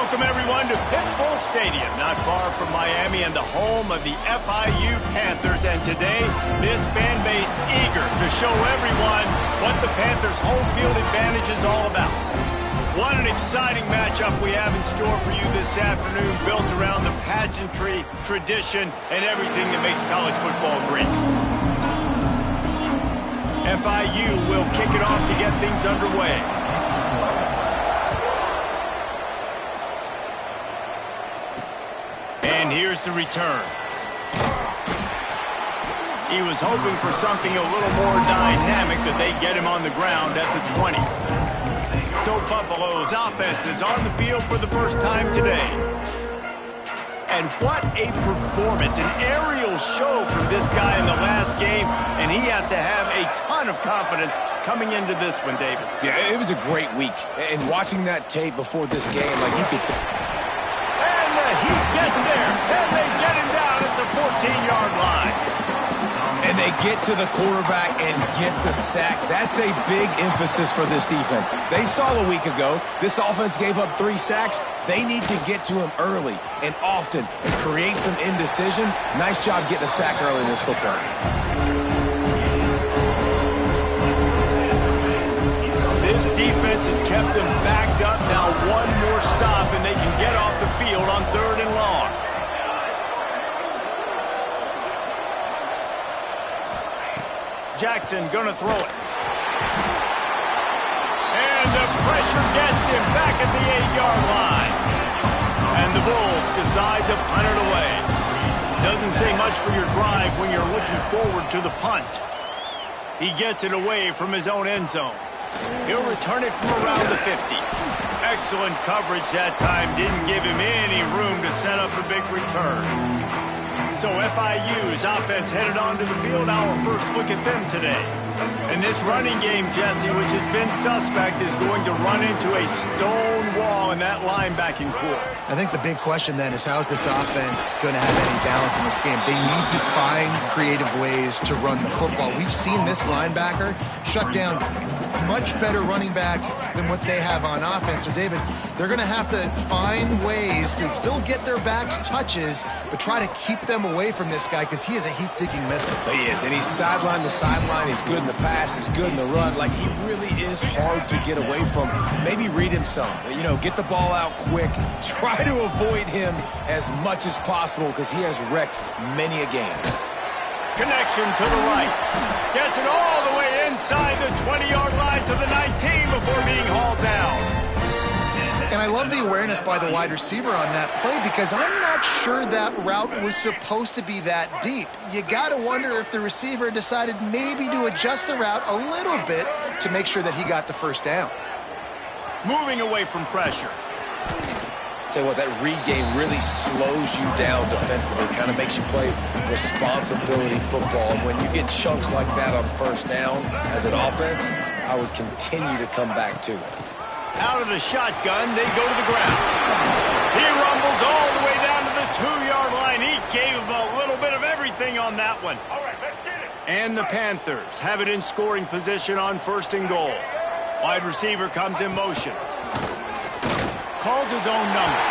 Welcome, everyone, to Pitbull Stadium, not far from Miami and the home of the FIU Panthers. And today, this fan base eager to show everyone what the Panthers' home field advantage is all about. What an exciting matchup we have in store for you this afternoon, built around the pageantry, tradition, and everything that makes college football great. FIU will kick it off to get things underway. And here's the return. He was hoping for something a little more dynamic, that they get him on the ground at the 20. So Buffalo's offense is on the field for the first time today. And what a performance, an aerial show from this guy in the last game, and he has to have a ton of confidence coming into this one, David. Yeah, it was a great week. And watching that tape before this game, like you could tell. And he gets there, and they get him down at the 14-yard line. And they get to the quarterback and get the sack. That's a big emphasis for this defense. They saw a week ago, this offense gave up 3 sacks. They need to get to him early and often and create some indecision. Nice job getting a sack early in this football game. This defense has kept them backed up. Now one more stop, and they can get off the field on 3rd and long. Jackson gonna throw it. And the pressure gets him back at the 8-yard line. And the Bulls decide to punt it away. Doesn't say much for your drive when you're looking forward to the punt. He gets it away from his own end zone. He'll return it from around the 50. Excellent coverage that time. Didn't give him any room to set up a big return. So FIU's offense headed onto the field. Our first look at them today. And this running game, Jesse, which has been suspect, is going to run into a stone wall in that linebacking core. I think the big question then is, how is this offense going to have any balance in this game? They need to find creative ways to run the football. We've seen this linebacker shut down much better running backs than what they have on offense. So, David, they're going to have to find ways to still get their backs touches, but try to keep them away from this guy, because he is a heat-seeking missile. He is, and he's sideline to sideline. He's good in the pass. He's good in the run. Like, he really is hard to get away from. Maybe read him some. You know, get the ball out quick. Try to avoid him as much as possible, because he has wrecked many a games. Connection to the right. Gets it all the way inside the 20-yard line to the 19 before being hauled down. And I love the awareness by the wide receiver on that play, because I'm not sure that route was supposed to be that deep. You got to wonder if the receiver decided maybe to adjust the route a little bit to make sure that he got the first down. Moving away from pressure. Tell you what, that read game really slows you down defensively, kind of makes you play responsibility football. And when you get chunks like that on first down as an offense, I would continue to come back to it. Out of the shotgun, they go to the ground. He rumbles all the way down to the 2-yard line. He gave him a little bit of everything on that one. All right, let's get it. And the Panthers have it in scoring position on 1st and goal. Wide receiver comes in motion. Calls his own number.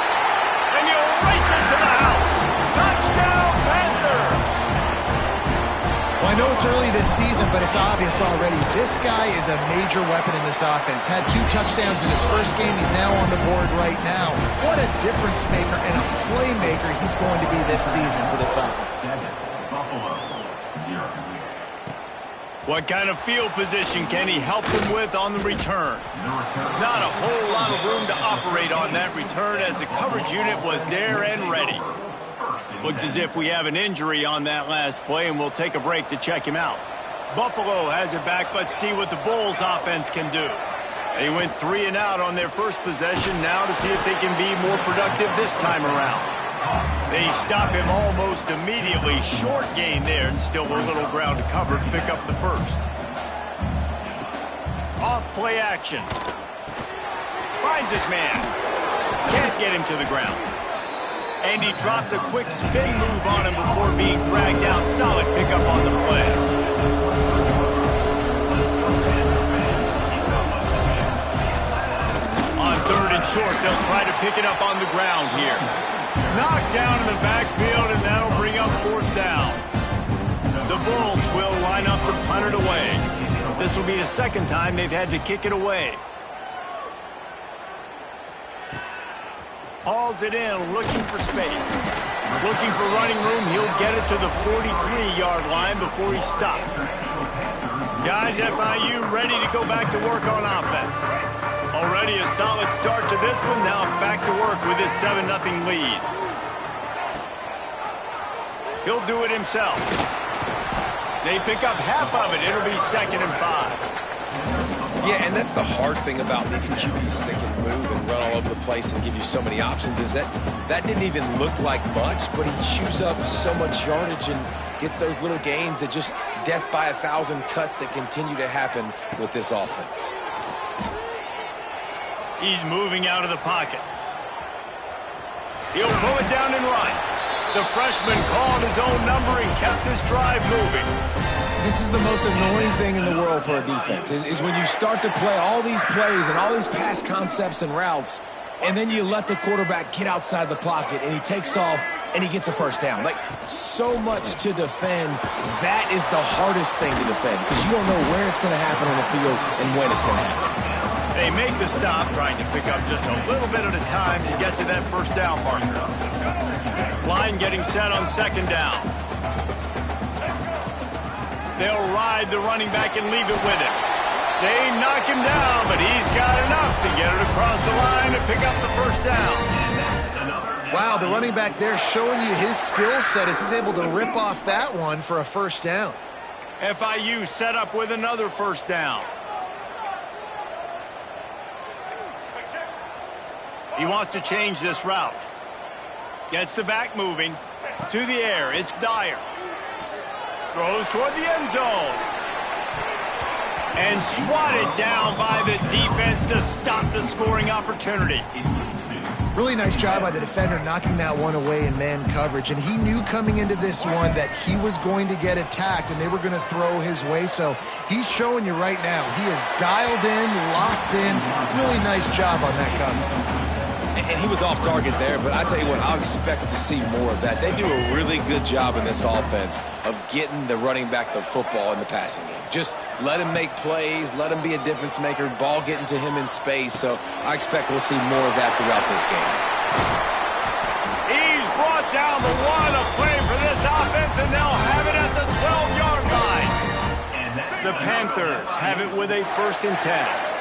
And he'll race it to the house. Touchdown, Panthers! Well, I know it's early this season, but it's obvious already. This guy is a major weapon in this offense. Had 2 touchdowns in his first game. He's now on the board right now. What a difference maker and a playmaker he's going to be this season for this offense. Buffalo, 0. What kind of field position can he help them with on the return? Not a whole lot of room to operate on that return, as the coverage unit was there and ready. Looks as if we have an injury on that last play, and we'll take a break to check him out. Buffalo has it back. Let's see what the Bulls offense can do. They went 3 and out on their first possession, now to see if they can be more productive this time around. They stop him almost immediately. Short gain there, and still a little ground to cover to pick up the first. Off play action. Finds his man. Can't get him to the ground. And he dropped a quick spin move on him before being dragged out. Solid pickup on the play. On 3rd and short. They'll try to pick it up on the ground here. Knocked down in the backfield, and that'll bring up 4th down. The Bulls will line up to punt it away. This will be the 2nd time they've had to kick it away. Hauls it in, looking for space. Looking for running room. He'll get it to the 43-yard line before he stops. Guys, FIU ready to go back to work on offense. Already a solid start to this one. Now back to work with his 7-0 lead. He'll do it himself. They pick up half of it. It'll be 2nd and 5. Yeah, and that's the hard thing about these QBs that can move and run all over the place and give you so many options is that didn't even look like much, but he chews up so much yardage and gets those little gains that just death by 1,000 cuts that continue to happen with this offense. He's moving out of the pocket. He'll pull it down and run. The freshman called his own number and kept this drive moving. This is the most annoying thing in the world for a defense, is when you start to play all these plays and all these pass concepts and routes, and then you let the quarterback get outside the pocket, and he takes off, and he gets a 1st down. Like, so much to defend. That is the hardest thing to defend, because you don't know where it's going to happen on the field and when it's going to happen. They make the stop, trying to pick up just a little bit at a time to get to that 1st down marker. Line getting set on 2nd down. They'll ride the running back and leave it with him. They knock him down, but he's got enough to get it across the line and pick up the 1st down. Wow, the running back there showing you his skill set as he's able to rip off that one for a 1st down. FIU set up with another 1st down. He wants to change this route. Gets the back moving. To the air, it's Dyer. Throws toward the end zone. And swatted down by the defense to stop the scoring opportunity. Really nice job by the defender knocking that one away in man coverage. And he knew coming into this one that he was going to get attacked and they were going to throw his way. So he's showing you right now. He is dialed in, locked in. Really nice job on that cover. And he was off target there, but I tell you what, I'll expect to see more of that. They do a really good job in this offense of getting the running back the football in the passing game. Just let him make plays, let him be a difference maker, ball getting to him in space. So I expect we'll see more of that throughout this game. He's brought down the one, a play for this offense, and they'll have it at the 12-yard line. The Panthers have it with a 1st and 10.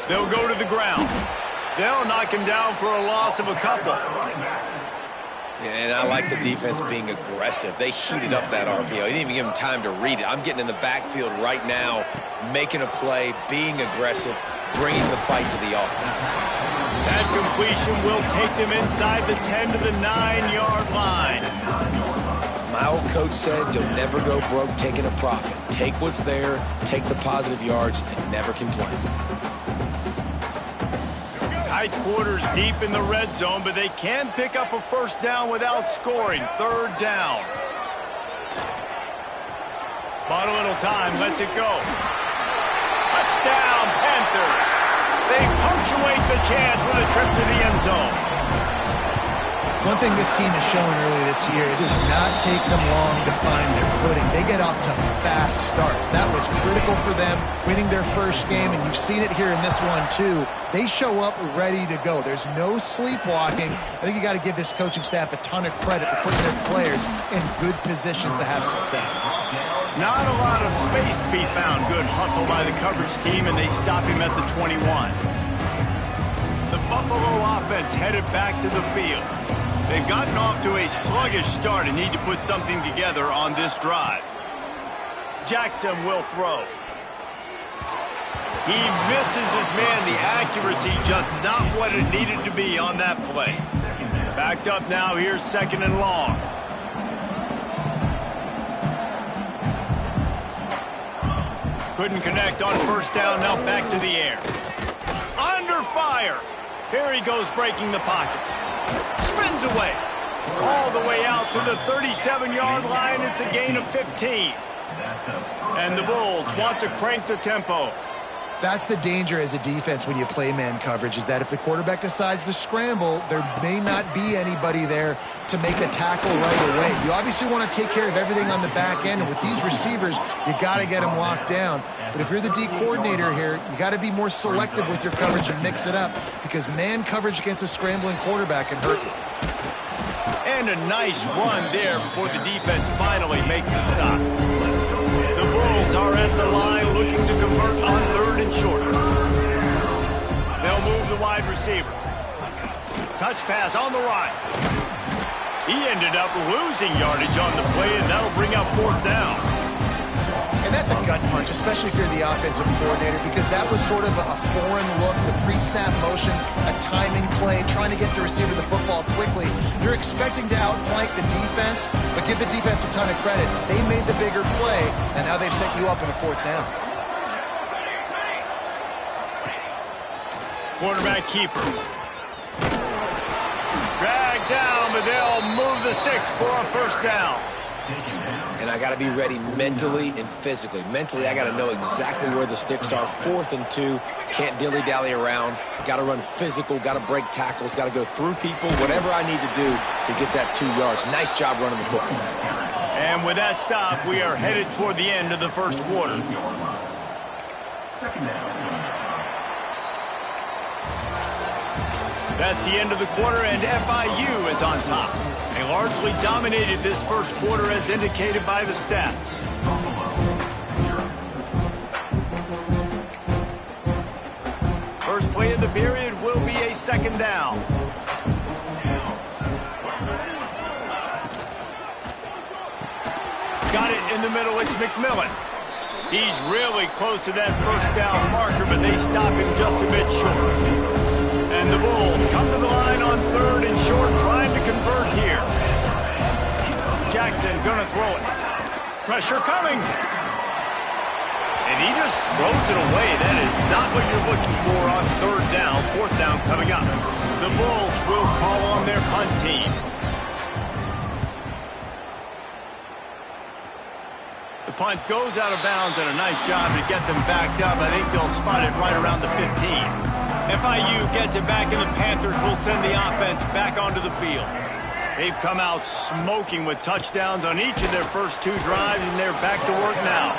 They'll go to the ground. They'll knock him down for a loss of a couple. And I like the defense being aggressive. They heated up that RPO. He didn't even give him time to read it. I'm getting in the backfield right now, making a play, being aggressive, bringing the fight to the offense. That completion will take them inside the 10 to the 9-yard line. My old coach said you'll never go broke taking a profit. Take what's there, take the positive yards, and never complain. Tight quarters deep in the red zone, but they can pick up a 1st down without scoring. 3rd down. Bought a little time, lets it go. Touchdown, Panthers. They punctuate the chance with a trip to the end zone. One thing this team has shown early this year, it does not take them long to find their footing. They get off to fast starts. That was critical for them, winning their 1st game, and you've seen it here in this one too. They show up ready to go. There's no sleepwalking. I think you got to give this coaching staff a ton of credit for putting their players in good positions to have success. Not a lot of space to be found. Good hustle by the coverage team, and they stop him at the 21. The Buffalo offense headed back to the field. They've gotten off to a sluggish start and need to put something together on this drive. Jackson will throw. He misses his man. The accuracy just not what it needed to be on that play. Backed up now. Here's 2nd and long. Couldn't connect on 1st down. Now back to the air. Under fire. Here he goes breaking the pocket. Spins away. All the way out to the 37-yard line. It's a gain of 15. And the Bulls want to crank the tempo. That's the danger as a defense when you play man coverage, is that if the quarterback decides to scramble, there may not be anybody there to make a tackle right away. You obviously want to take care of everything on the back end, and with these receivers, you got to get them locked down. But if you're the D coordinator here, you got to be more selective with your coverage and mix it up, because man coverage against a scrambling quarterback can hurt you. And a nice run there before the defense finally makes a stop. The Bulls are at the line looking to convert on 3rd and short. They'll move the wide receiver. Touch pass on the right. He ended up losing yardage on the play, and that'll bring up 4th down. And that's a gut punch, especially if you're the offensive coordinator, because that was sort of a foreign look, the pre-snap motion, a timing play, trying to get the receiver the football quickly. You're expecting to outflank the defense, but give the defense a ton of credit. They made the bigger play, and now they've set you up in a 4th down. Quarterback keeper. Dragged down, but they'll move the sticks for a 1st down. And I got to be ready mentally and physically. Mentally, I got to know exactly where the sticks are. 4th and 2. Can't dilly-dally around. Got to run physical. Got to break tackles. Got to go through people. Whatever I need to do to get that 2 yards. Nice job running the football. And with that stop, we are headed toward the end of the 1st quarter. 2nd down. That's the end of the quarter, and FIU is on top. They largely dominated this 1st quarter as indicated by the stats. First play of the period will be a 2nd down. Got it in the middle, it's McMillan. He's really close to that 1st down marker, but they stop him just a bit short. And the Bulls come to the line on 3rd and short, trying to convert here. Jackson gonna throw it. Pressure coming. And he just throws it away. That is not what you're looking for on 3rd down. 4th down coming up. The Bulls will call on their punt team. The punt goes out of bounds, and a nice job to get them backed up. I think they'll spot it right around the 15. FIU gets it back, and the Panthers will send the offense back onto the field. They've come out smoking with touchdowns on each of their first 2 drives, and they're back to work now.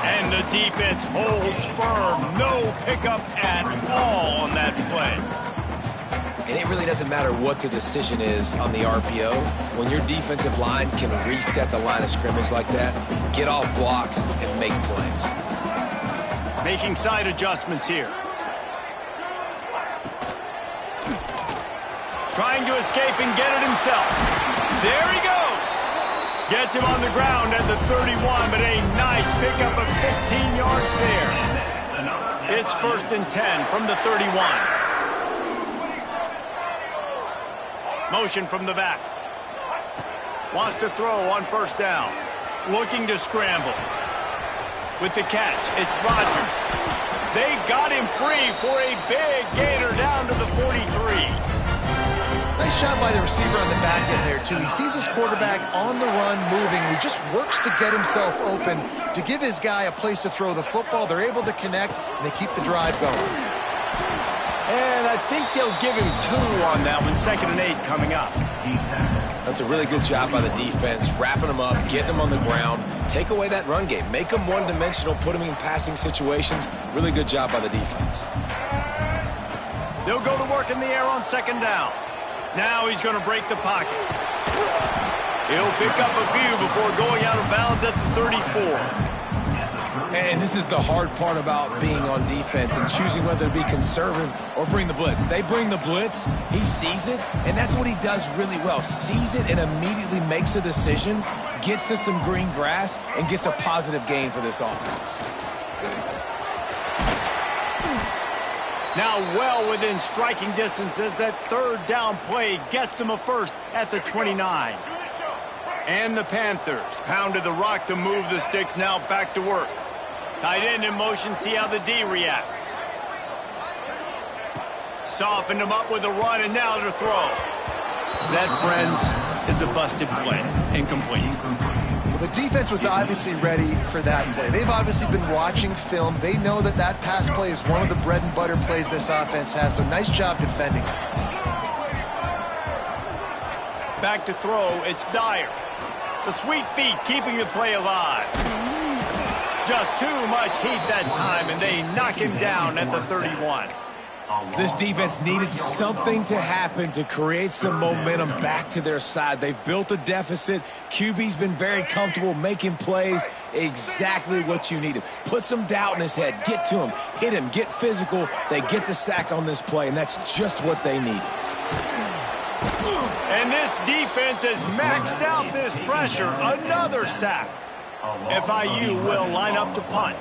And the defense holds firm. No pickup at all on that play. And it really doesn't matter what the decision is on the RPO. When your defensive line can reset the line of scrimmage like that, get off blocks and make plays. Making side adjustments here. Trying to escape and get it himself. There he goes. Gets him on the ground at the 31, but a nice pickup of 15 yards there. It's 1st and 10 from the 31. Motion from the back. Wants to throw on 1st down. Looking to scramble. With the catch, it's Rodgers. They got him free for a big gainer down to the 43. Nice job by the receiver on the back end there, too. He sees his quarterback on the run moving, and he just works to get himself open to give his guy a place to throw the football. They're able to connect, and they keep the drive going. And I think they'll give him 2 on that one. 2nd and 8 coming up. That's a really good job by the defense, wrapping them up, getting them on the ground, take away that run game, make them one-dimensional, put them in passing situations. Really good job by the defense. They'll go to work in the air on 2nd down. Now he's going to break the pocket. He'll pick up a few before going out of bounds at the 34. And this is the hard part about being on defense and choosing whether to be conservative or bring the blitz. They bring the blitz, he sees it, and that's what he does really well. Sees it and immediately makes a decision, gets to some green grass, and gets a positive gain for this offense. Now well within striking distance as that 3rd down play gets them a 1st at the 29. And the Panthers pounded the rock to move the sticks, now back to work. Tight end in motion, see how the D reacts. Softened him up with a run, and now to throw. That, friends, is a busted play. Incomplete. Well, The defense was obviously ready for that play. They've obviously been watching film. They know that that pass play is one of the bread and butter plays this offense has, so nice job defending. Back to throw, it's Dyer. The sweet feet keeping the play alive. Just too much heat that time, and they knock him down at the 31. This defense needed something to happen to create some momentum back to their side. They've built a deficit. QB's been very comfortable making plays, exactly what you needed. Put some doubt in his head. Get to him. Hit him. Get physical. They get the sack on this play, and that's just what they needed. And this defense has maxed out this pressure. Another sack. FIU will line up to punt.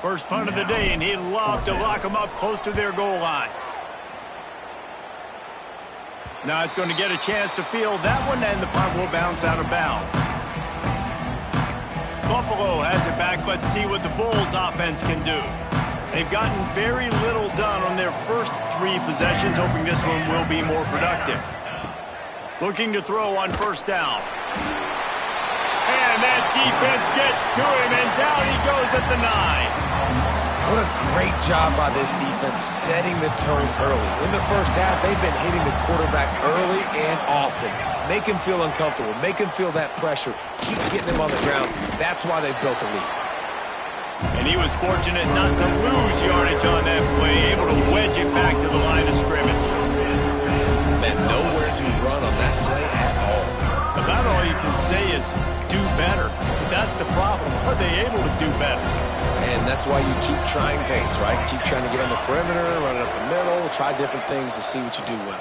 First punt of the day, and he'd love to lock them up close to their goal line. Not going to get a chance to field that one, and the punt will bounce out of bounds. Buffalo has it back. Let's see what the Bulls offense can do. They've gotten very little done on their first 3 possessions, hoping this one will be more productive. Looking to throw on first down. And that defense gets to him, and down he goes at the 9. What a great job by this defense setting the tone early. In the first half, they've been hitting the quarterback early and often. Make him feel uncomfortable. Make him feel that pressure. Keep getting him on the ground. That's why they've built a lead. And he was fortunate not to lose yardage on that play, able to wedge it back to the line of scrimmage. And nowhere to run on that play at all. About all you can say is do better. But that's the problem. Are they able to do better? And that's why you keep trying things, right? Keep trying to get on the perimeter, run it up the middle, try different things to see what you do well.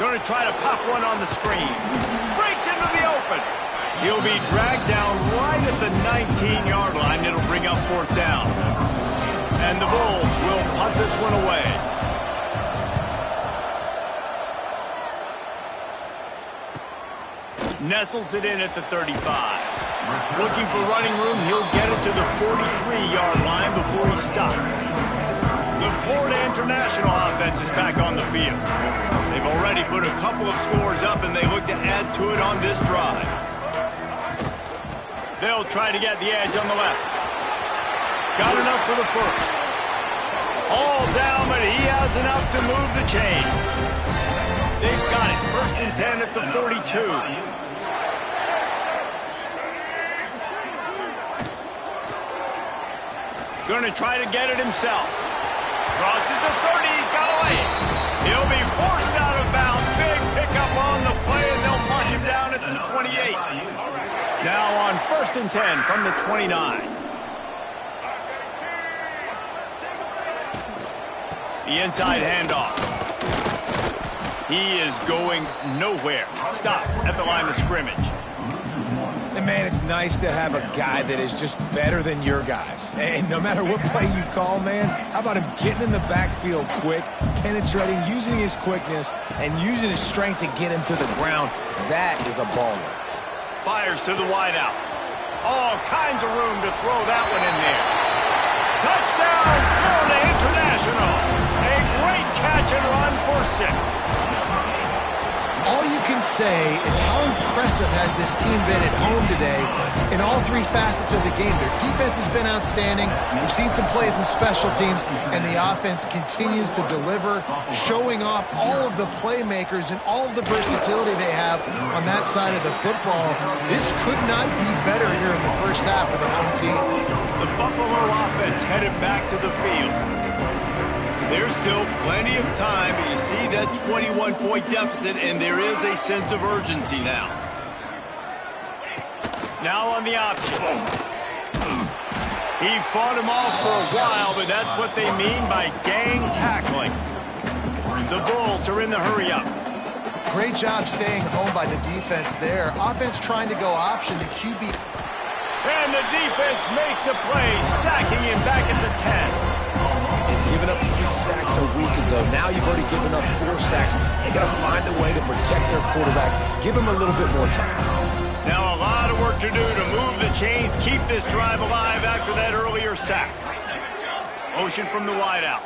Going to try to pop one on the screen. Breaks into the open. He'll be dragged down right at the 19-yard line. It'll bring up fourth down. And the Bulls will punt this one away. Nestles it in at the 35. Looking for running room, he'll get it to the 43-yard line before he stopped. The Florida International offense is back on the field. They've already put a couple of scores up, and they look to add to it on this drive. They'll try to get the edge on the left. Got enough for the first. All down, but he has enough to move the chains. They've got it. First and 10 at the 42. Going to try to get it himself. Crosses the 30. He's got away. He'll be forced out of bounds. Big pickup on the play, and they'll mark him down at the 28. Now on first and 10 from the 29. The inside handoff. He is going nowhere. Stop at the line of scrimmage. And man, it's nice to have a guy that is just better than your guys. And no matter what play you call, man, how about him getting in the backfield quick, penetrating, using his quickness, and using his strength to get him to the ground. That is a baller. Fires to the wideout. All kinds of room to throw that one in there. Touchdown, Florida International. A great catch and run for 6. All you can say is how impressive has this team been at home today in all 3 facets of the game. Their defense has been outstanding. We've seen some plays in special teams, and the offense continues to deliver, showing off all of the playmakers and all of the versatility they have on that side of the football. This could not be better here in the first half of the home team. The Buffalo offense headed back to the field. There's still plenty of time, but you see that 21-point deficit, and there is a sense of urgency now. Now on the option. He fought him off for a while, but that's what they mean by gang tackling. The Bulls are in the hurry-up. Great job staying home by the defense there. Offense trying to go option. The QB. And the defense makes a play, sacking him back at the 10. And giving up 3 sacks a week ago. Now you've already given up 4 sacks. They got to find a way to protect their quarterback. Give him a little bit more time. Now a lot of work to do to move the chains, keep this drive alive after that earlier sack. Motion from the wideout.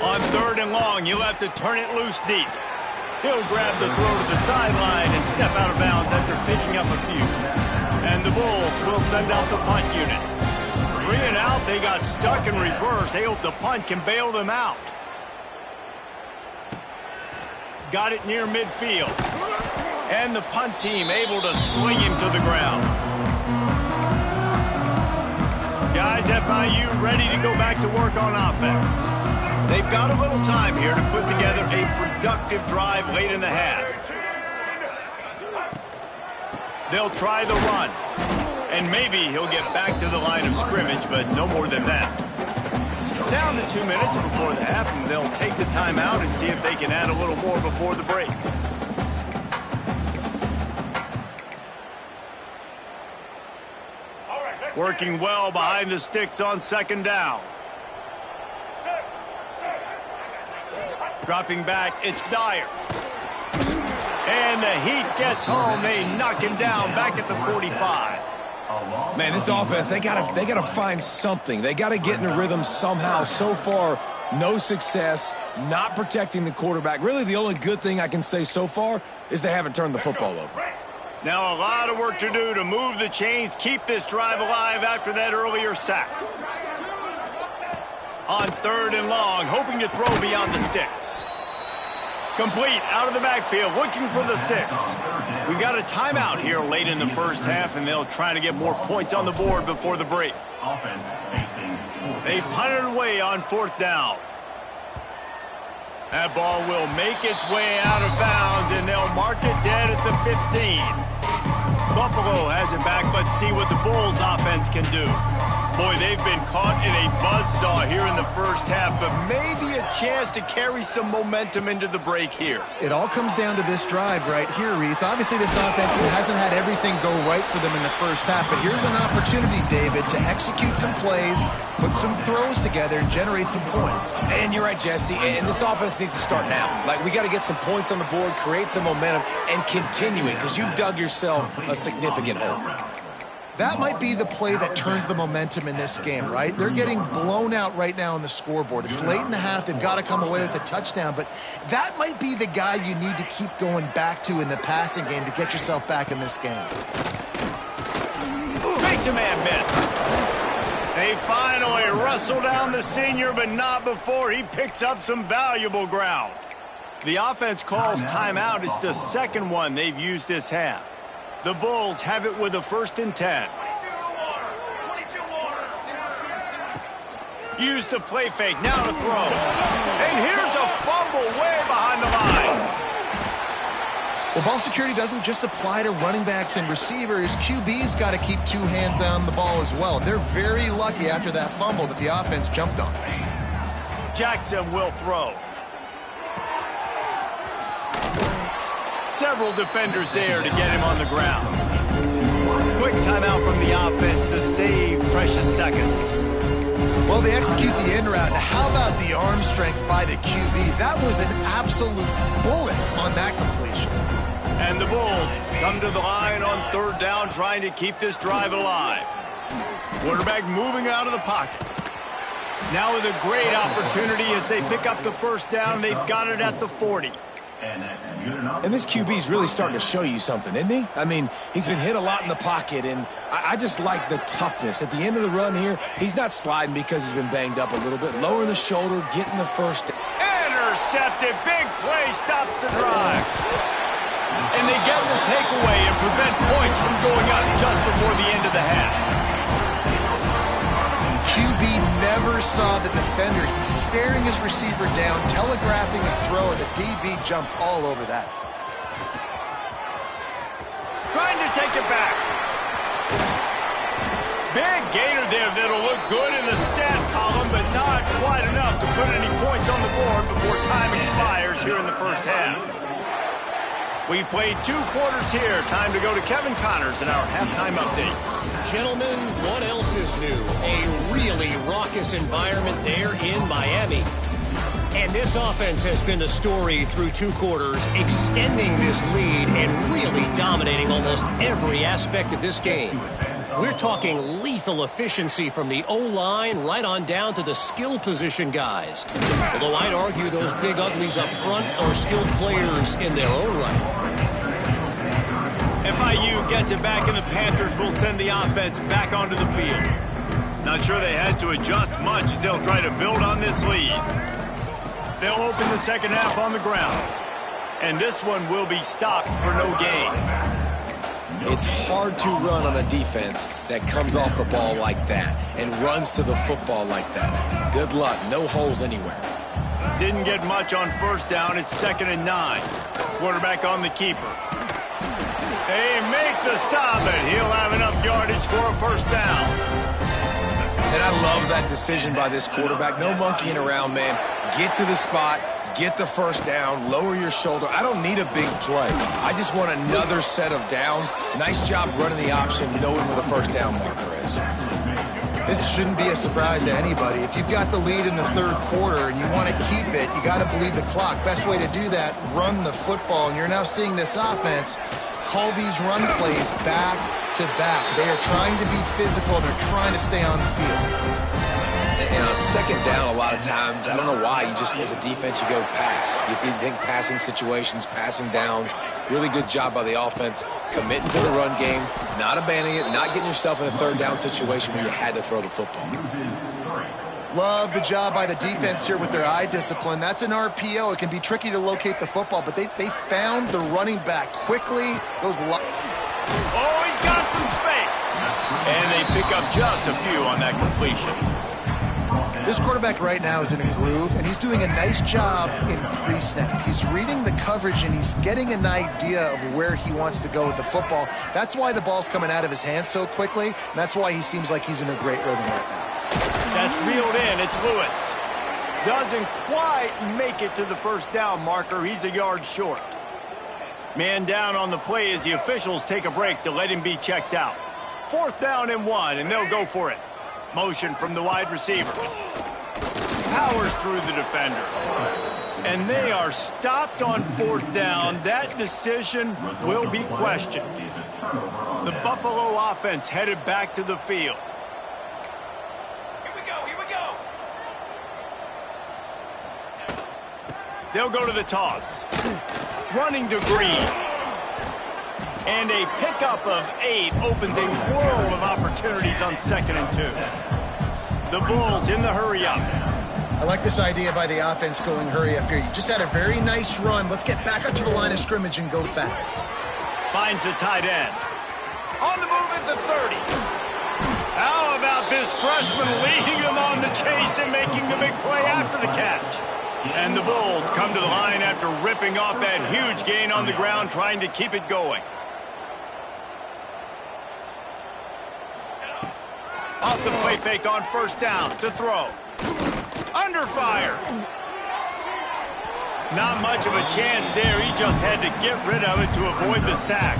On 3rd and long, you'll have to turn it loose deep. He'll grab the throw to the sideline and step out of bounds after picking up a few. And the Bulls will send out the punt unit. 3 and out, they got stuck in reverse. They hope the punt can bail them out. Got it near midfield. And the punt team able to swing him to the ground. Guys, FIU ready to go back to work on offense. They've got a little time here to put together a productive drive late in the half. They'll try the run. And maybe he'll get back to the line of scrimmage, but no more than that. Down to 2 minutes before the half, and they'll take the timeout and see if they can add a little more before the break. Working well behind the sticks on 2nd down. Dropping back, it's Dyer. And the Heat gets home. They knock him down back at the 45. Man, this offense, they gotta find something. They gotta get in the rhythm somehow. So far, no success, not protecting the quarterback. Really, the only good thing I can say so far is they haven't turned the football over. Now a lot of work to do to move the chains, keep this drive alive after that earlier sack. On 3rd and long, hoping to throw beyond the sticks. Complete out of the backfield, looking for the sticks. We've got a timeout here late in the first half, and they'll try to get more points on the board before the break. Offense facing. They punt it away on 4th down. That ball will make its way out of bounds, and they'll mark it dead at the 15. Buffalo has it back. Let's see what the Bulls offense can do. Boy, they've been caught in a buzzsaw here in the first half, but maybe a chance to carry some momentum into the break here. It all comes down to this drive right here, Reese. Obviously, this offense hasn't had everything go right for them in the first half, but here's an opportunity, David, to execute some plays, put some throws together, and generate some points. And you're right, Jesse, and this offense needs to start now. Like, we got to get some points on the board, create some momentum, and continue it, because you've dug yourself a significant hole. That might be the play that turns the momentum in this game, right? They're getting blown out right now on the scoreboard. It's late in the half. They've got to come away with a touchdown, but that might be the guy you need to keep going back to in the passing game to get yourself back in this game. Makes a man miss. They finally wrestle down the senior, but not before he picks up some valuable ground. The offense calls timeout. It's the second one they've used this half. The Bulls have it with a 1st and 10. Use the play fake, now to throw. And here's a fumble way behind the line. Well, ball security doesn't just apply to running backs and receivers. QB's got to keep 2 hands on the ball as well. They're very lucky after that fumble that the offense jumped on. Jackson will throw. Several defenders there to get him on the ground. Quick timeout from the offense to save precious seconds. Well, they execute the in route. How about the arm strength by the QB? That was an absolute bullet on that completion. And the Bulls come to the line on 3rd down, trying to keep this drive alive. Quarterback moving out of the pocket. Now with a great opportunity as they pick up the 1st down. They've got it at the 40. And this QB's really starting to show you something, isn't he? I mean, he's been hit a lot in the pocket, and I just like the toughness. At the end of the run here, he's not sliding because he's been banged up a little bit. Lowering the shoulder, getting the 1st. Intercepted. Big play stops the drive. And they get the takeaway and prevent points from going up just before the end of the half. QB never saw the defender. He's staring his receiver down, telegraphing his throw, and the DB jumped all over that. Trying to take it back. Big gainer there that'll look good in the stat column, but not quite enough to put any points on the board before time expires here in the first half. We've played 2 quarters here. Time to go to Kevin Connors in our halftime update. Gentlemen, what else is new? A really raucous environment there in Miami. And this offense has been the story through 2 quarters, extending this lead and really dominating almost every aspect of this game. We're talking lethal efficiency from the O-line right on down to the skill position guys. Although I'd argue those big uglies up front are skilled players in their own right. FIU gets it back, and the Panthers will send the offense back onto the field. Not sure they had to adjust much as they'll try to build on this lead. They'll open the second half on the ground. And this one will be stopped for no gain. It's hard to run on a defense that comes off the ball like that and runs to the football like that. Good luck. No holes anywhere. Didn't get much on first down. It's 2nd and 9. Quarterback on the keeper. They make the stop, and he'll have enough yardage for a first down. And I love that decision by this quarterback. No monkeying around, man. Get to the spot, get the first down, lower your shoulder. I don't need a big play. I just want another set of downs. Nice job running the option, knowing where the first down marker is. This shouldn't be a surprise to anybody. If you've got the lead in the third quarter and you want to keep it, you got to bleed the clock. Best way to do that, run the football. And you're now seeing this offense call these run plays back to back. They are trying to be physical. They're trying to stay on the field. And on second down, a lot of times, I don't know why, you just, as a defense, you go pass. You think passing situations, passing downs. Really good job by the offense, committing to the run game, not abandoning it, not getting yourself in a third down situation where you had to throw the football. Love the job by the defense here with their eye discipline. That's an RPO. It can be tricky to locate the football, but they found the running back quickly. Oh, he's got some space. And they pick up just a few on that completion. This quarterback right now is in a groove, and he's doing a nice job in pre-snap. He's reading the coverage, and he's getting an idea of where he wants to go with the football. That's why the ball's coming out of his hands so quickly, and that's why he seems like he's in a great rhythm right now. That's reeled in. It's Lewis. Doesn't quite make it to the first down marker. He's a yard short. Man down on the play as the officials take a break to let him be checked out. 4th down and 1, and they'll go for it. Motion from the wide receiver. Powers through the defender. And they are stopped on 4th down. That decision will be questioned. The Buffalo offense headed back to the field. They'll go to the toss. Running to Green. And a pickup of 8 opens a world of opportunities on 2nd and 2. The Bulls in the hurry-up. I like this idea by the offense going hurry-up here. You just had a very nice run. Let's get back up to the line of scrimmage and go fast. Finds the tight end. On the move at the 30. How about this freshman leading them on the chase and making the big play after the catch? And the Bulls come to the line after ripping off that huge gain on the ground, trying to keep it going. Off the play fake on 1st down to throw. Under fire. Not much of a chance there. He just had to get rid of it to avoid the sack.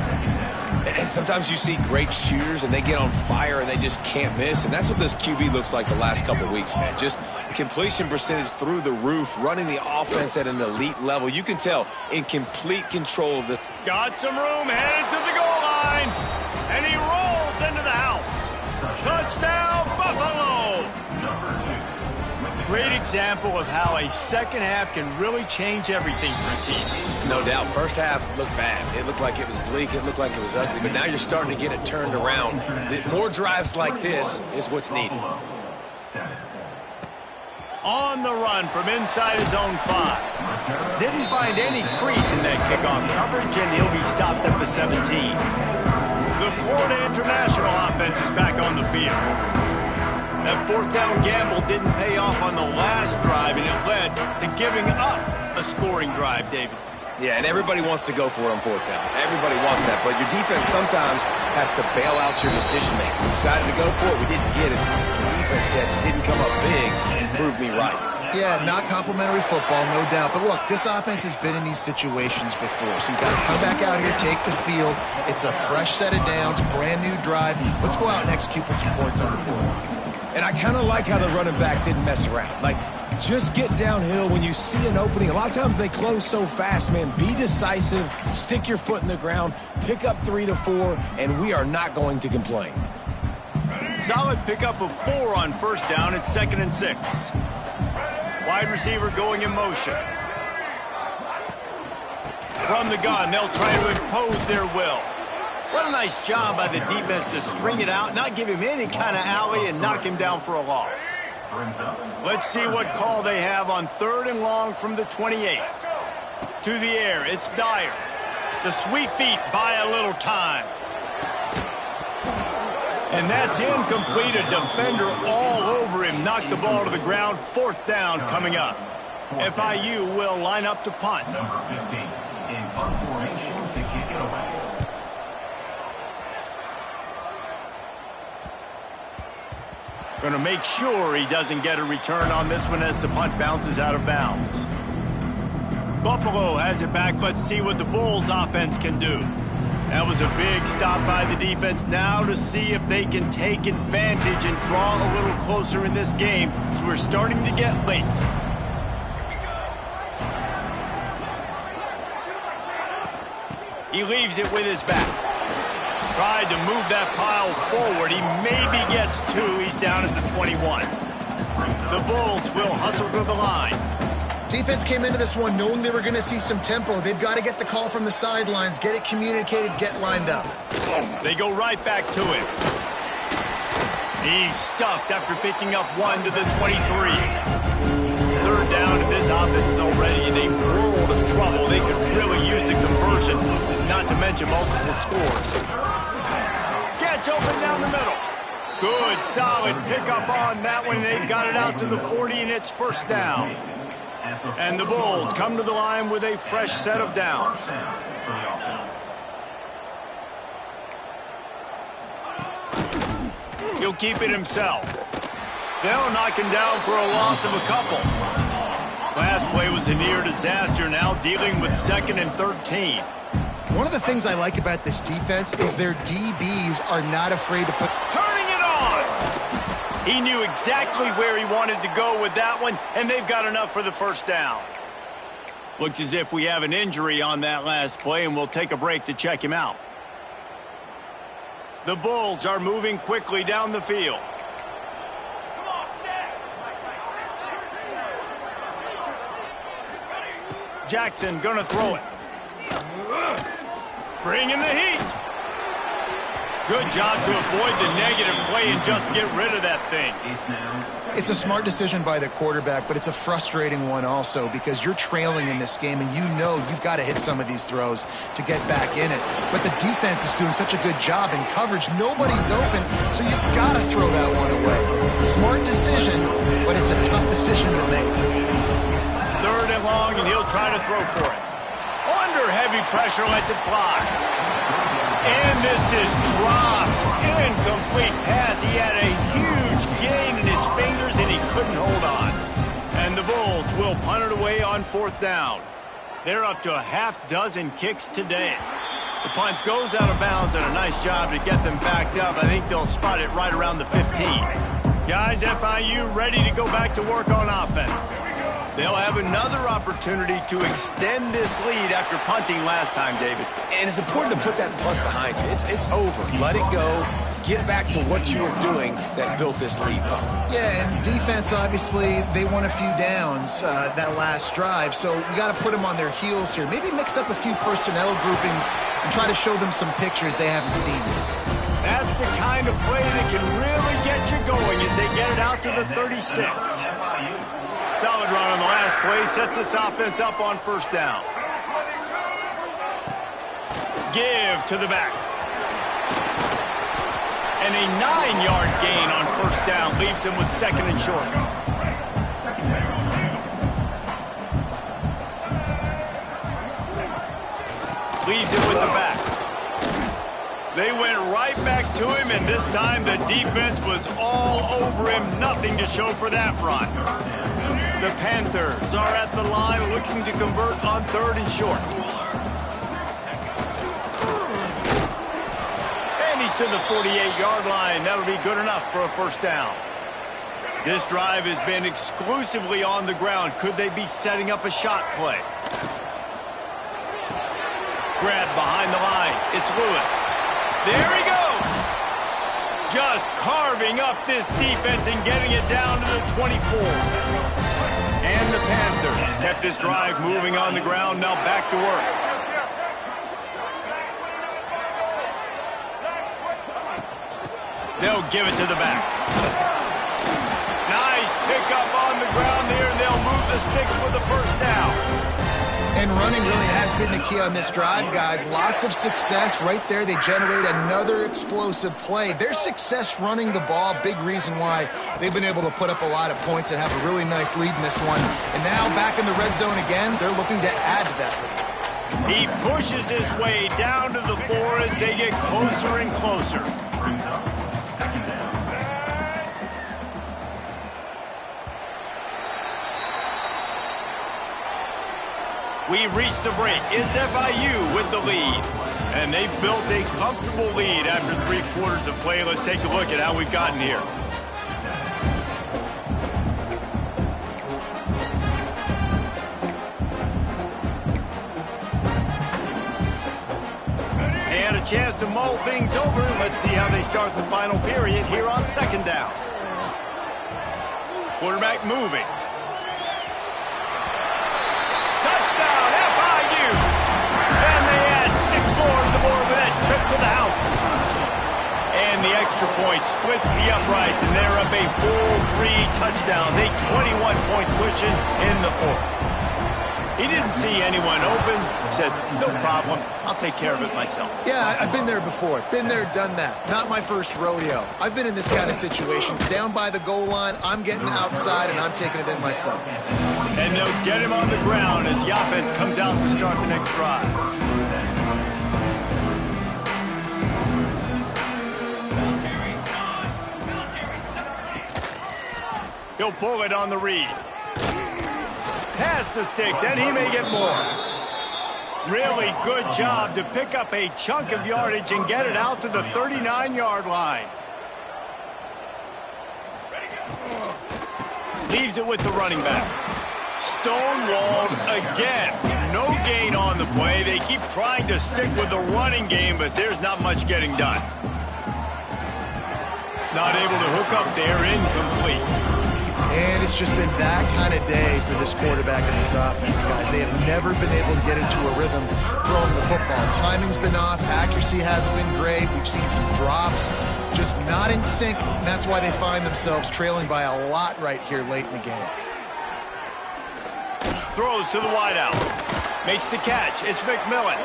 And sometimes you see great shooters, and they get on fire, and they just can't miss. And that's what this QB looks like the last couple of weeks, man. Just completion percentage through the roof, running the offense at an elite level. You can tell in complete control of the... Got some room, headed to the goal line. And he rolls into the house. Touchdown, Buffalo! Great example of how a second half can really change everything for a team. No doubt. First half looked bad. It looked like it was bleak. It looked like it was ugly. But now you're starting to get it turned around. More drives like this is what's needed. On the run from inside his own 5. Didn't find any crease in that kickoff coverage, and he'll be stopped at the 17. The Florida International offense is back on the field. That 4th down gamble didn't pay off on the last drive, and it led to giving up a scoring drive, David. Yeah, and everybody wants to go for it on 4th down. Everybody wants that, but your defense sometimes has to bail out your decision-making. We decided to go for it. We didn't get it. The defense just didn't come up big and prove me right. Yeah, not complimentary football, no doubt. But look, this offense has been in these situations before. So you got to come back out here, take the field. It's a fresh set of downs, brand new drive. Let's go out and execute, put some points on the board. And I kind of like how the running back didn't mess around. Like, just get downhill when you see an opening. A lot of times they close so fast, man. Be decisive, stick your foot in the ground, pick up 3 to 4, and we are not going to complain. Solid pickup of 4 on first down. It's 2nd and 6. Wide receiver going in motion. From the gun, they'll try to impose their will. What a nice job by the defense to string it out, not give him any kind of alley, and knock him down for a loss. Let's see what call they have on 3rd and long from the 28. To the air, it's Dyer. The sweet feet buy a little time. And that's incomplete. A defender all over him. Knocked the ball to the ground. 4th down coming up. FIU will line up to punt. Number 15 in punt formation to kick it away. Going to make sure he doesn't get a return on this one as the punt bounces out of bounds. Buffalo has it back. Let's see what the Bulls offense can do. That was a big stop by the defense. Now to see if they can take advantage and draw a little closer in this game as we're starting to get late. He leaves it with his back. Tried to move that pile forward. He maybe gets 2. He's down at the 21. The Bulls will hustle to the line. Defense came into this one knowing they were going to see some tempo. They've got to get the call from the sidelines, get it communicated, get lined up. They go right back to it. He's stuffed after picking up 1 to the 23. 3rd down, and this offense is already in a world of trouble. They could really use a conversion, not to mention multiple scores. Gets open down the middle. Good, solid pickup on that one. They've got it out to the 40, and it's 1st down. And the Bulls come to the line with a fresh set of downs. He'll keep it himself. They'll knock him down for a loss of a couple. Last play was a near disaster, now dealing with 2nd and 13. One of the things I like about this defense is their DBs are not afraid to put... Turning it on! He knew exactly where he wanted to go with that one, and they've got enough for the 1st down. Looks as if we have an injury on that last play, and we'll take a break to check him out. The Bulls are moving quickly down the field. Jackson gonna throw it. Bringing the heat. Good job to avoid the negative play and just get rid of that thing. It's a smart decision by the quarterback, but it's a frustrating one also because you're trailing in this game and you know you've got to hit some of these throws to get back in it. But the defense is doing such a good job in coverage. Nobody's open, so you've got to throw that one away. Smart decision, but it's a tough decision to make. 3rd and long, and he'll try to throw for it. Under heavy pressure, lets it fly. And this is dropped. Incomplete pass. He had a huge gain in his fingers, and he couldn't hold on. And the Bulls will punt it away on 4th down. They're up to a half-dozen kicks today. The punt goes out of bounds, and a nice job to get them backed up. I think they'll spot it right around the 15. Guys, FIU ready to go back to work on offense. They'll have another opportunity to extend this lead after punting last time, David. And it's important to put that punt behind you. It's over. Let it go. Get back to what you were doing that built this lead. Yeah, and defense, obviously, they won a few downs that last drive, so we got to put them on their heels here. Maybe mix up a few personnel groupings and try to show them some pictures they haven't seen yet. That's the kind of play that can really get you going as they get it out to the 36. Solid run on the last play, sets this offense up on 1st down. Give to the back. And a 9-yard gain on 1st down leaves him with 2nd and short. Leaves it with the back. They went right back to him, and this time the defense was all over him. Nothing to show for that run. The Panthers are at the line looking to convert on 3rd and short. And he's to the 48-yard line. That'll be good enough for a 1st down. This drive has been exclusively on the ground. Could they be setting up a shot play? Grab behind the line. It's Lewis. There he goes. Just carving up this defense and getting it down to the 24. And the Panthers kept this drive moving on the ground. Now back to work. They'll give it to the back. Nice pickup on the ground there, and they'll move the sticks with the first down. And running really has been the key on this drive, guys. Lots of success right there. They generate another explosive play. Their success running the ball, big reason why they've been able to put up a lot of points and have a really nice lead in this one. And now back in the red zone again, they're looking to add to that lead. He pushes his way down to the 4 as they get closer and closer. We've reached the break. It's FIU with the lead. And they've built a comfortable lead after 3 quarters of play. Let's take a look at how we've gotten here. And a chance to mull things over. Let's see how they start the final period here on second down. Quarterback moving. To the house. And the extra point splits the uprights, and they're up a full 3 touchdowns, a 21-point cushion in the 4th. He didn't see anyone open, said, no problem, I'll take care of it myself. Yeah, I've been there before. Been there, done that. Not my first rodeo. I've been in this kind of situation. Down by the goal line, I'm getting outside, and I'm taking it in myself. And they'll get him on the ground as the offense comes out to start the next drive. He'll pull it on the read. Pass the sticks, and he may get more. Really good job to pick up a chunk of yardage and get it out to the 39-yard line. Leaves it with the running back. Stonewalled again. No gain on the play. They keep trying to stick with the running game, but there's not much getting done. Not able to hook up there, incomplete. And it's just been that kind of day for this quarterback and this offense, guys. They have never been able to get into a rhythm throwing the football. Timing's been off. Accuracy hasn't been great. We've seen some drops. Just not in sync. And that's why they find themselves trailing by a lot right here late in the game. Throws to the wideout. Makes the catch. It's McMillan.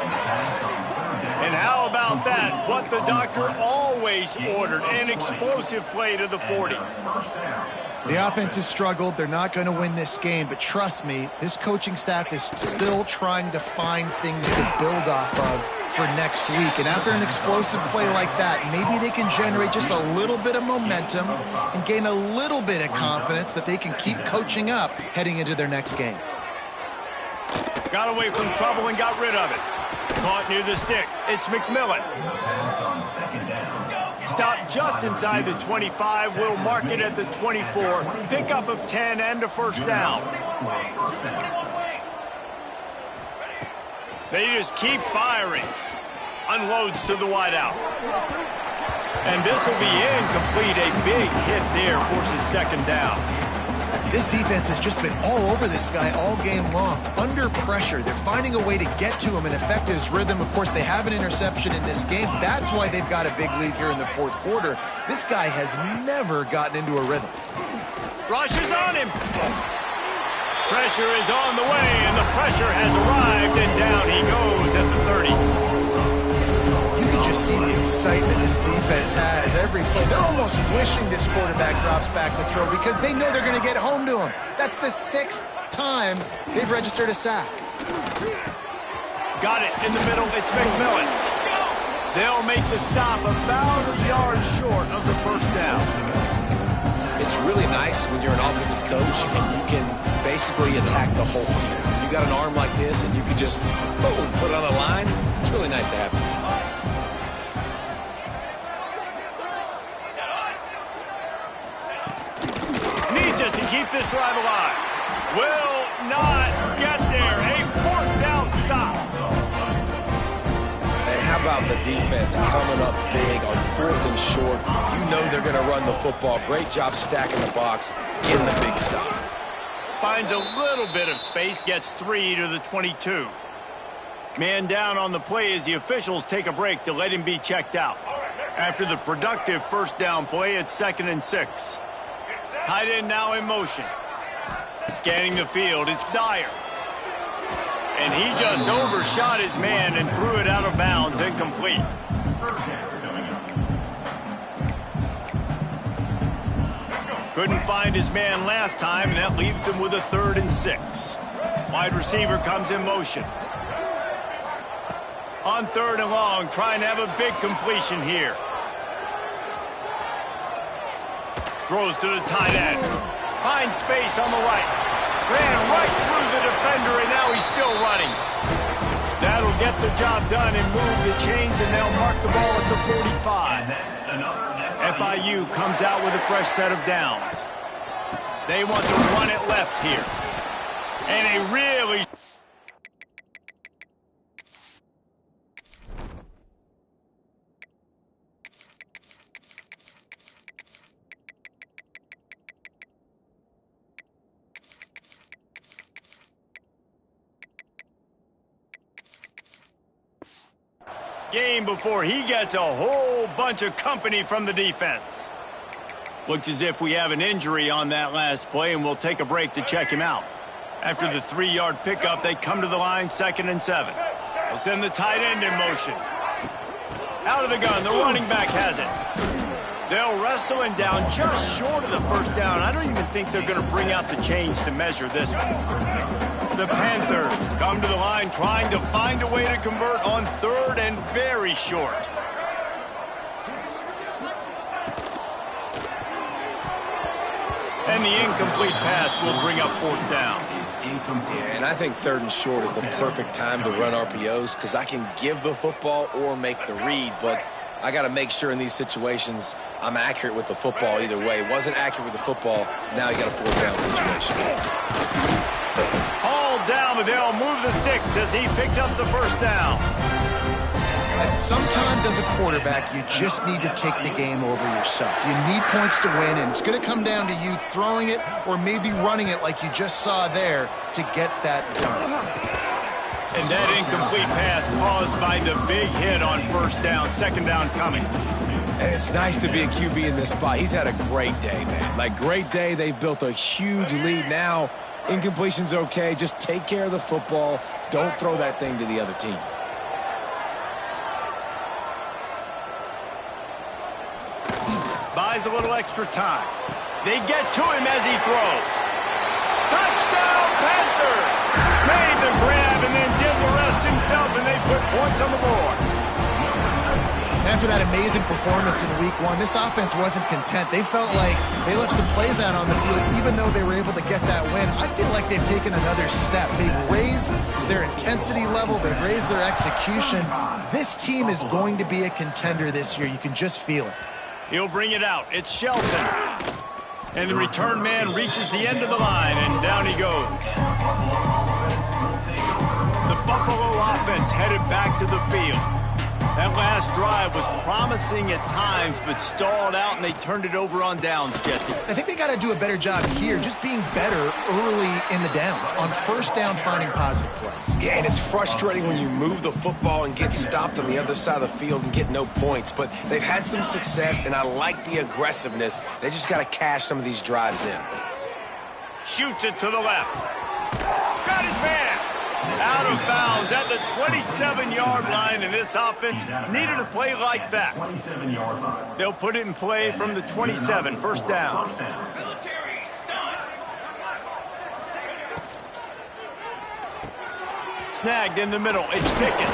And how about that? What the doctor always ordered. An explosive play to the 40. The offense has struggled. They're not going to win this game, but trust me, this coaching staff is still trying to find things to build off of for next week. And after an explosive play like that, maybe they can generate just a little bit of momentum and gain a little bit of confidence that they can keep coaching up heading into their next game. Got away from trouble and got rid of it. Caught near the sticks. It's McMillan. Stopped just inside the 25. Will mark it at the 24. Pickup of 10 and a first down. They just keep firing. Unloads to the wideout. And this will be incomplete. A big hit there forces second down. This defense has just been all over this guy all game long. Under pressure, they're finding a way to get to him and affect his rhythm. Of course, they have an interception in this game. That's why they've got a big lead here in the 4th quarter. This guy has never gotten into a rhythm. Rush is on him. Pressure is on the way, and the pressure has arrived, and down he goes at the 30. You can just see the excitement this defense has every play. They're almost wishing this quarterback drops back to throw because they know they're going to get home to him. That's the 6th time they've registered a sack. Got it in the middle. It's McMillan. They'll make the stop about a yard short of the first down. It's really nice when you're an offensive coach and you can basically attack the whole field. You got an arm like this and you can just, boom, put it on the line. It's really nice to have. Needs it to keep this drive alive. Will not get there. A 4th down stop. And how about about the defense coming up big on 4th and short. You know they're going to run the football. Great job stacking the box, getting the big stop. Finds a little bit of space, gets 3 to the 22. Man down on the play as the officials take a break to let him be checked out. After the productive first down play, it's 2nd and 6. Tight end now in motion. Scanning the field, it's Dyer. And he just overshot his man and threw it out of bounds, incomplete. Couldn't find his man last time, and that leaves him with a 3rd and 6. Wide receiver comes in motion. On 3rd and long, trying to have a big completion here. Throws to the tight end. Finds space on the right. Ran right through the defender, and now he's still running. That'll get the job done and move the chains, and they'll mark the ball at the 45. FIU comes out with a fresh set of downs. They want to run it left here. And a really... game before he gets a whole bunch of company from the defense. Looks as if we have an injury on that last play, and we'll take a break to check him out. After the 3-yard pickup, they come to the line, 2nd and 7. They'll send the tight end in motion. Out of the gun, the running back has it. They'll wrestle him down just short of the first down. I don't even think they're going to bring out the chains to measure this one. The Panthers come to the line trying to find a way to convert on 3rd and very short. And the incomplete pass will bring up 4th down. Yeah, and I think 3rd and short is the perfect time to run RPOs because I can give the football or make the read, but I got to make sure in these situations I'm accurate with the football either way. Wasn't accurate with the football, now you got a 4th down situation. Down, but they'll move the sticks as he picks up the first down. Sometimes as a quarterback, you just need to take the game over yourself. You need points to win, and it's going to come down to you throwing it or maybe running it like you just saw there to get that done. And that incomplete pass caused by the big hit on first down, 2nd down coming. And it's nice to be a QB in this spot. He's had a great day, man. Like, great day. They've built a huge lead now. Incompletion's okay. Just take care of the football. Don't throw that thing to the other team. Buys a little extra time. They get to him as he throws. Touchdown, Panthers! Made the grab and then did the rest himself, and they put points on the board. After that amazing performance in week 1, this offense wasn't content. They felt like they left some plays out on the field, even though they were able to get that win. I feel like they've taken another step. They've raised their intensity level. They've raised their execution. This team is going to be a contender this year. You can just feel it. He'll bring it out. It's Shelton. And the return man reaches the end of the line, and down he goes. The Buffalo offense headed back to the field. That last drive was promising at times, but stalled out, and they turned it over on downs, Jesse. I think they got to do a better job here, just being better early in the downs, on first down, finding positive plays. Yeah, and it's frustrating when you move the football and get stopped on the other side of the field and get no points, but they've had some success, and I like the aggressiveness. They just got to cash some of these drives in. Shoots it to the left. Got his man. Out of bounds at the 27-yard line, and this offense needed a play like that. They'll put it in play from the 27, first down. Snagged in the middle, it's Pickett.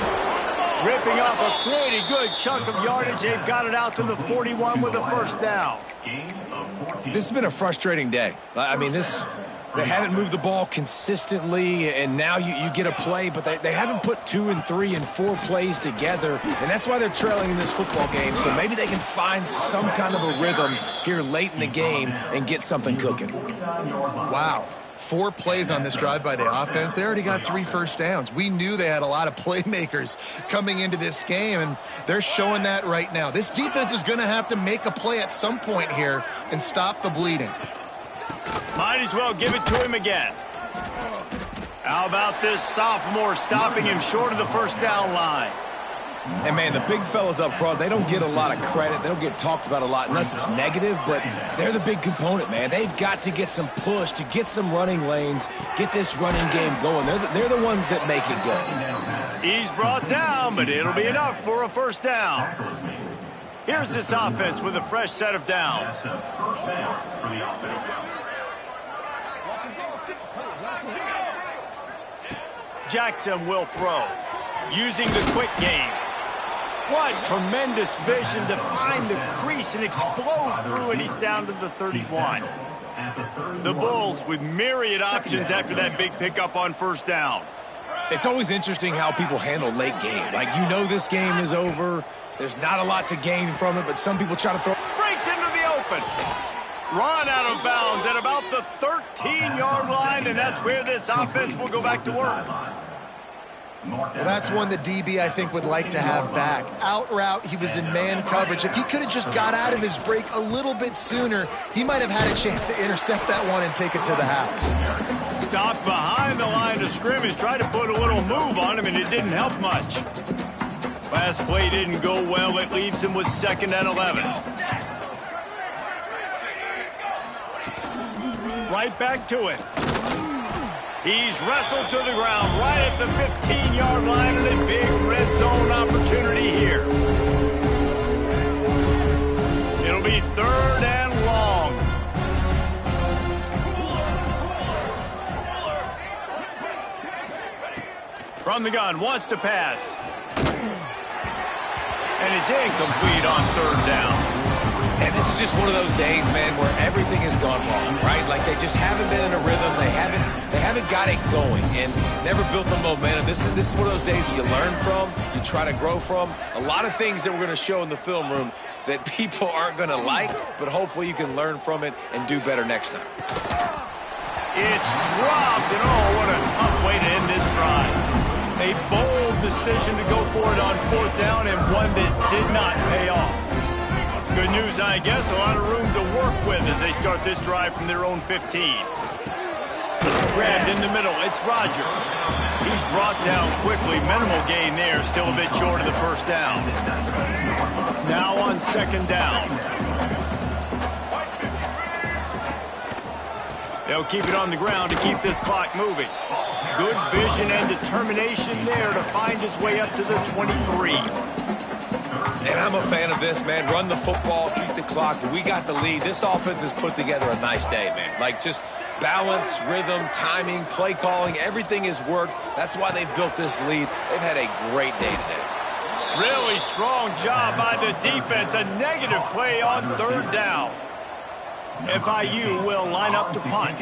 Ripping off a pretty good chunk of yardage. They've got it out to the 41 with a first down. This has been a frustrating day. I mean, they haven't moved the ball consistently, and now you get a play, but they haven't put 2 and 3 and 4 plays together, and that's why they're trailing in this football game. So maybe they can find some kind of a rhythm here late in the game and get something cooking. Wow. 4 plays on this drive by the offense. They already got 3 first downs. We knew they had a lot of playmakers coming into this game, and they're showing that right now. This defense is going to have to make a play at some point here and stop the bleeding. Might as well give it to him again. How about this sophomore stopping him short of the first down line? And, man, the big fellas up front, they don't get a lot of credit. They don't get talked about a lot unless it's negative, but they're the big component, man. They've got to get some push, to get some running lanes, get this running game going. They're the ones that make it go. He's brought down, but it'll be enough for a first down. Here's this offense with a fresh set of downs. That's a first down for the offense. Jackson will throw, using the quick game. What tremendous vision to find the crease and explode through it. He's down to the 31. The Bulls with myriad options after that big pickup on first down. It's always interesting how people handle late game. Like, you know this game is over. There's not a lot to gain from it, but some people try to throw. Breaks into the open. Run out of bounds at about the 13-yard line, and that's where this offense will go back to work. Well, that's one the DB, I think, would like to have back. Out route, he was in man coverage. If he could have just got out of his break a little bit sooner, he might have had a chance to intercept that one and take it to the house. Stopped behind the line of scrimmage, tried to put a little move on him, and it didn't help much. Last play didn't go well. It leaves him with 2nd and 11. Right back to it. He's wrestled to the ground right at the 15-yard line, and a big red zone opportunity here. It'll be 3rd and long. From the gun, wants to pass. And it's incomplete on 3rd down. And this is just one of those days, man, where everything has gone wrong, right? Like, they just haven't been in a rhythm. They haven't got it going and never built the momentum. This is one of those days that you learn from, you try to grow from. A lot of things that we're going to show in the film room that people aren't going to like, but hopefully you can learn from it and do better next time. It's dropped, and oh, what a tough way to end this drive. A bold decision to go for it on 4th down, and one that did not pay off. Good news, I guess, a lot of room to work with as they start this drive from their own 15. Grabbed in the middle, it's Rodgers. He's brought down quickly, minimal gain there, still a bit short of the first down. Now on 2nd down. They'll keep it on the ground to keep this clock moving. Good vision and determination there to find his way up to the 23. And I'm a fan of this, man. Run the football, eat the clock. We got the lead. This offense has put together a nice day, man. Like, just balance, rhythm, timing, play calling, everything has worked. That's why they've built this lead. They've had a great day today. Really strong job by the defense. A negative play on 3rd down. FIU will line up to punt.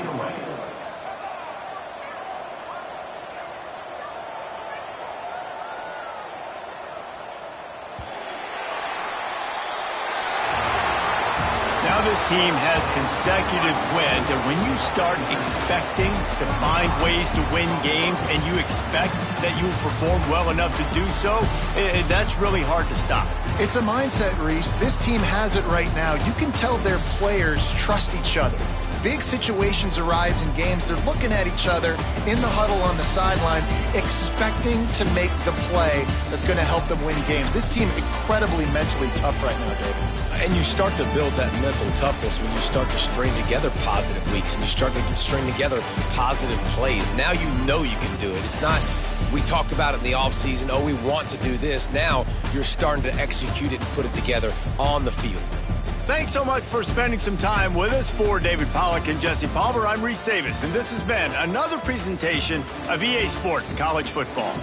Now this team has consecutive wins, and when you start expecting to find ways to win games and you expect that you will perform well enough to do so, that's really hard to stop. It's a mindset, Reese. This team has it right now. You can tell their players trust each other. Big situations arise in games. They're looking at each other in the huddle on the sideline, expecting to make the play that's going to help them win games. This team incredibly mentally tough right now, David. And you start to build that mental toughness when you start to string together positive weeks and you start to string together positive plays. Now you know you can do it. It's not, we talked about it in the offseason, oh, we want to do this. Now you're starting to execute it and put it together on the field. Thanks so much for spending some time with us. For David Pollack and Jesse Palmer, I'm Reese Davis, and this has been another presentation of EA Sports College Football.